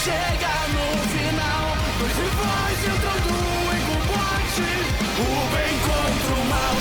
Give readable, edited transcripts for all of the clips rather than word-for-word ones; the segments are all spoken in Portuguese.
chega no final. Dois rivais entrando em combate, o bem contra o mal.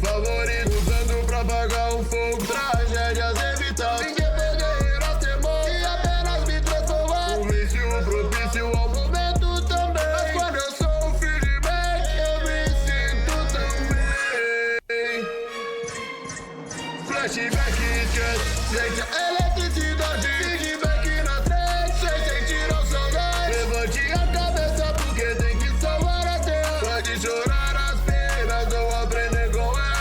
Favorito, usando pra apagar um fogo, tragédias evitar. Ninguém poderá ser morto e apenas me transformar. Um vício propício ao momento também. Mas quando eu sou o feedback, eu me sinto tão bem. Flashback, esquece, sente a eletricidade. Feedback na frente, sem sentir a saudade. Levante a cabeça porque tem que salvar a terra. Pode chorar as penas ou aprender com ela.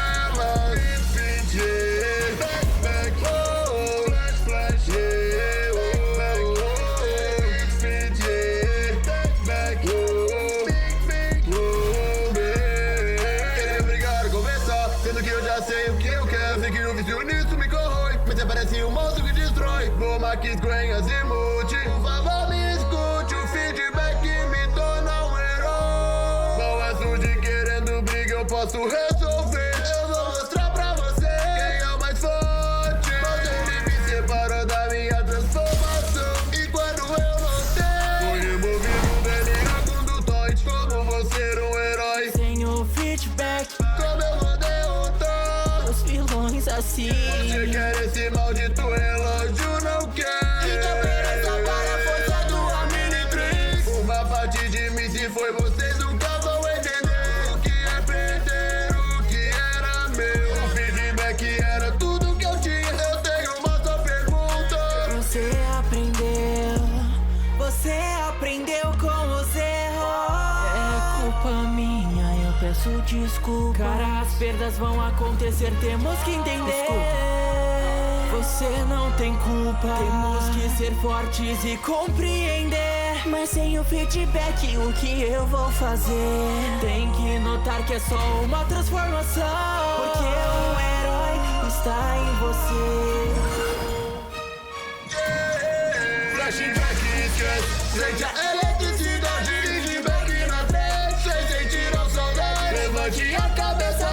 Sendo que eu já sei o que eu quero, sei que o vício nisso me corrói. Mas você parece um monstro que destrói. Vou Marquis em Azimuth. Por favor me escute, o feedback me torna um herói. Não é surge querendo briga, eu posso resolver. Eu vou mostrar pra você quem é o mais forte. Você me separou da minha transformação. E quando eu voltei, fui removido dele condutóide. Como você era um herói. Sem o feedback, Como eu vou derrotar os vilões assim. Você quer esse maldito relógio, não quer. E que ofereça para a força do Omnitrix. Uma parte de mim, se foi, vocês nunca vão entender o que é perder o que era meu. O feedback era tudo que eu tinha. Eu tenho uma só pergunta. Você aprendeu com os erros. É culpa minha, eu peço desculpa. Cara, as perdas vão acontecer, temos que entender. Você não tem culpa, temos que ser fortes e compreender. Mas sem o feedback, o que eu vou fazer? Tem que notar que é só uma transformação, porque o herói está em você. Flashback, esquece, sente a eletricidade. Feedback na frente, sem sentir a saudade. Levante a cabeça